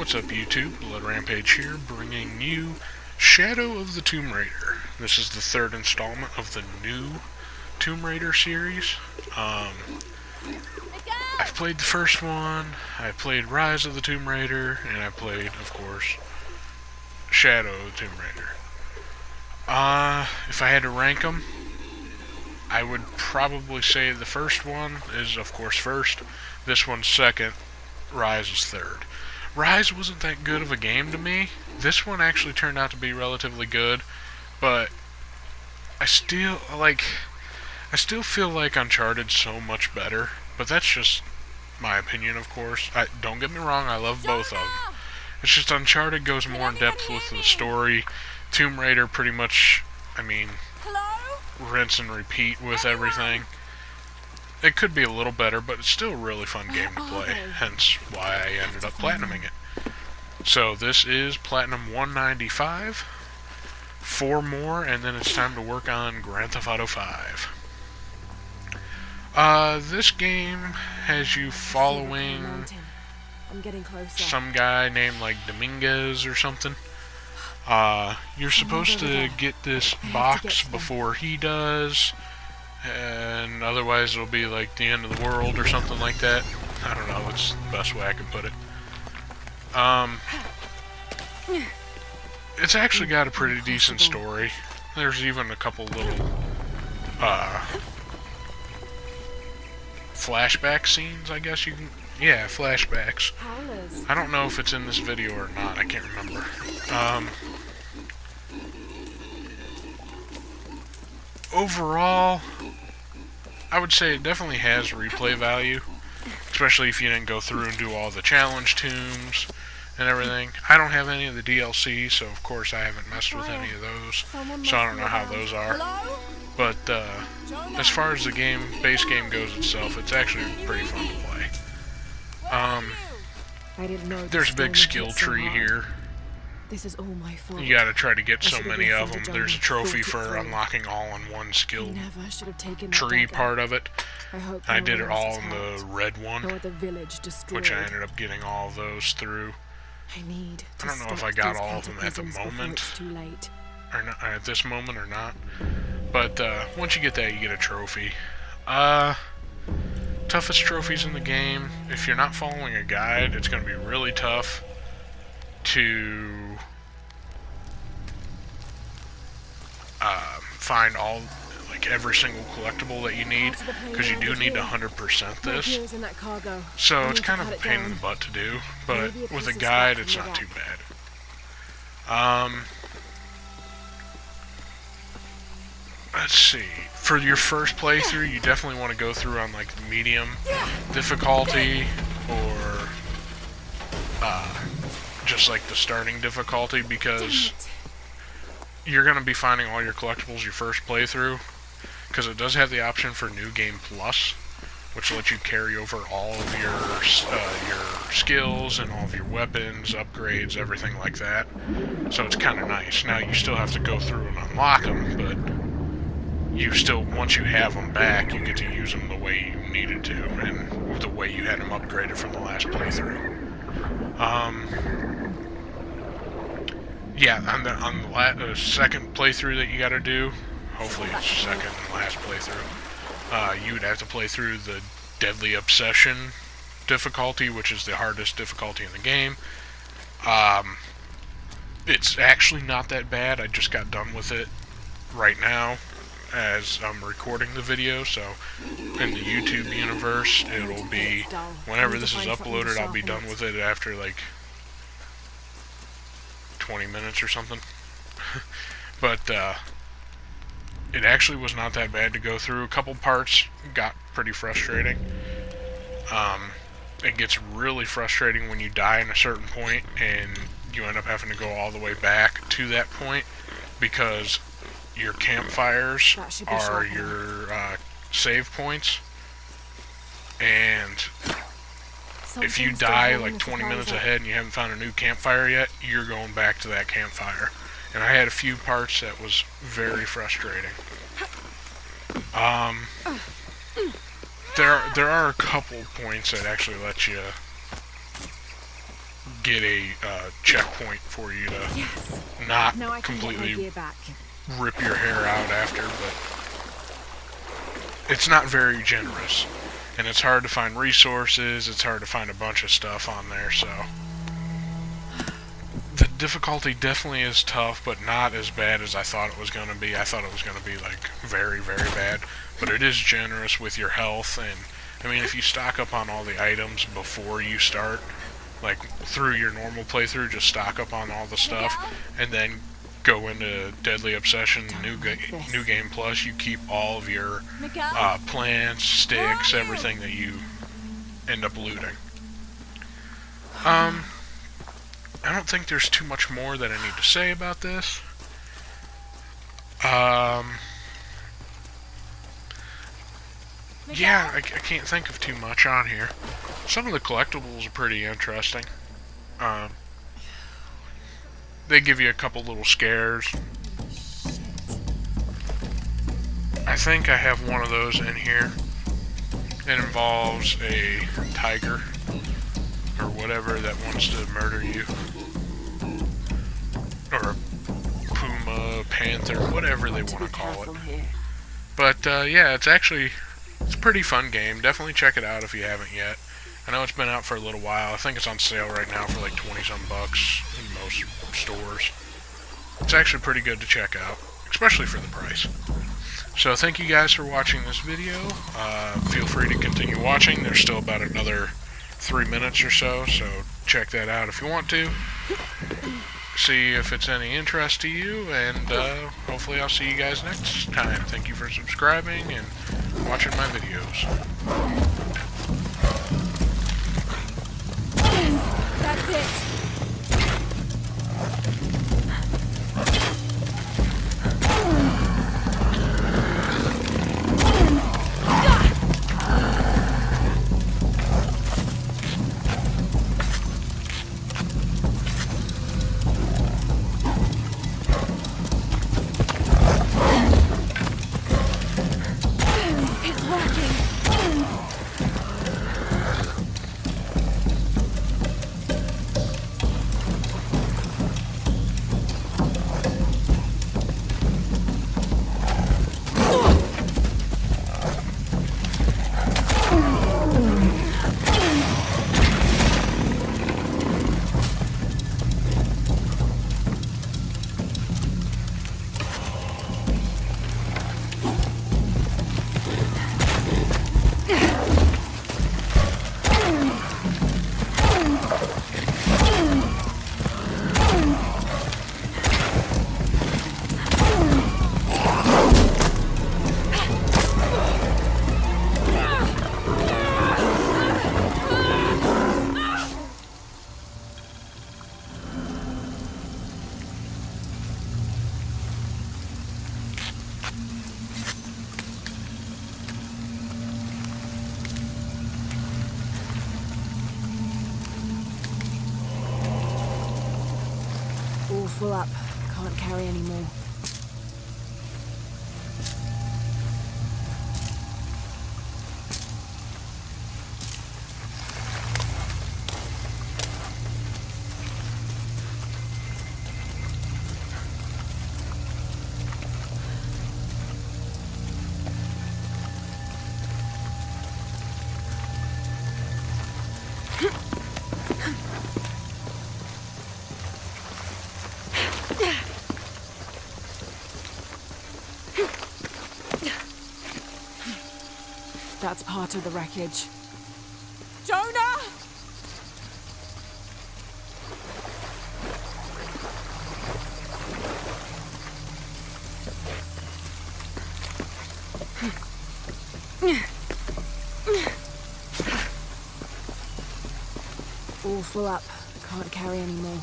what's up YouTube? Blood Rampage here, bringing you Shadow of the Tomb Raider. This is the third installment of the new Tomb Raider series. I've played the first one, I played Rise of the Tomb Raider, and I played, of course, Shadow of the Tomb Raider. If I had to rank them, I would probably say the first one is, of course, first, this one's second, Rise is third. Rise wasn't that good of a game to me. This one actually turned out to be relatively good, but I still feel like Uncharted's so much better, but that's just my opinion, of course. Don't get me wrong, I love both of them. It's just Uncharted goes more in depth with the story. Tomb Raider pretty much, rinse and repeat with everything. It could be a little better, but it's still a really fun game to play, hence why I ended up platinuming it. So this is Platinum 195, 4 more, and then it's time to work on Grand Theft Auto 5. This game has you following some guy named like Dominguez or something. You're supposed to get this box before he does, and otherwise it'll be like the end of the world or something like that. I don't know, that's the best way I can put it. It's actually got a pretty decent story. There's even a couple little flashback scenes, I guess you can... Yeah, flashbacks. I don't know if it's in this video or not, I can't remember. Overall, I would say it definitely has replay value, especially if you didn't go through and do all the challenge tombs and everything. I don't have any of the DLC, so of course I haven't messed with any of those, so I don't know how those are. But as far as the base game goes itself, it's actually pretty fun to play. There's a big skill tree here. This is all my fault. You gotta try to get so many of them. There's a trophy for unlocking all in one skill tree part of it. I did it all in the red one, which I ended up getting all of those through. I don't know if I got all of them at the moment, or not, at this moment or not. But once you get that, you get a trophy. Toughest trophies in the game. If you're not following a guide, it's going to be really tough to find every single collectible that you need, because you do need to 100% this. So it's kind of a pain in the butt to do, but with a guide, it's not too bad. Let's see. For your first playthrough, you definitely want to go through on like medium difficulty, or just like the starting difficulty, because you're going to be finding all your collectibles your first playthrough, because it does have the option for New Game Plus, which lets you carry over all of your skills and all of your weapons, upgrades, everything like that. So it's kind of nice. Now you still have to go through and unlock them, but you still, once you have them back, you get to use them the way you needed to, and the way you had them upgraded from the last playthrough. Yeah, on the second playthrough that you gotta do, hopefully it's second and last playthrough, you would have to play through the Deadly Obsession difficulty, which is the hardest difficulty in the game. It's actually not that bad. I just got done with it right now as I'm recording the video, so in the YouTube universe, it'll be, whenever this is uploaded, I'll be done with it after like 20 minutes or something. But it actually was not that bad to go through. A couple parts got pretty frustrating. It gets really frustrating when you die in a certain point and you end up having to go all the way back to that point, because your campfires are your save points, and if you die like 20 minutes ahead and you haven't found a new campfire yet, you're going back to that campfire. And I had a few parts that was very frustrating. There are a couple points that actually let you get a checkpoint for you to Yes. not Now I can get my completely gear back. rip your hair out after, but it's not very generous. And it's hard to find resources, it's hard to find a bunch of stuff on there, so... The difficulty definitely is tough, but not as bad as I thought it was going to be. I thought it was going to be, like, very, very bad. But it is generous with your health, and, I mean, if you stock up on all the items before you start, like, through your normal playthrough, just stock up on all the stuff, and then go into Deadly Obsession, New Game Plus, you keep all of your plants, sticks, everything that you end up looting. I don't think there's too much more that I need to say about this. Yeah, I can't think of too much on here. Some of the collectibles are pretty interesting. They give you a couple little scares. I think I have one of those in here. It involves a tiger or whatever that wants to murder you. Or a puma, panther, whatever they want to call it. But yeah, it's a pretty fun game. Definitely check it out if you haven't yet. I know it's been out for a little while. I think it's on sale right now for like 20-some bucks in most stores. It's actually pretty good to check out, especially for the price. So thank you guys for watching this video. Feel free to continue watching. There's still about another 3 minutes or so check that out if you want to. See if it's any interest to you, and hopefully I'll see you guys next time. Thank you for subscribing and watching my videos. That's it. All full up. Can't carry any more. That's part of the wreckage. Jonah! All full up. Can't carry any more.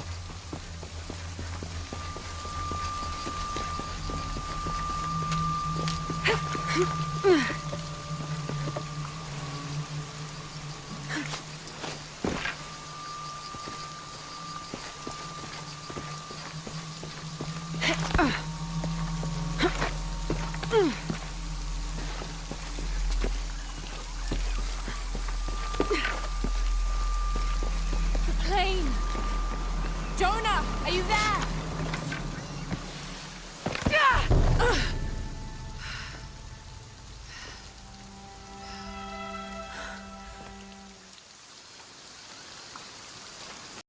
The plane! Are you there?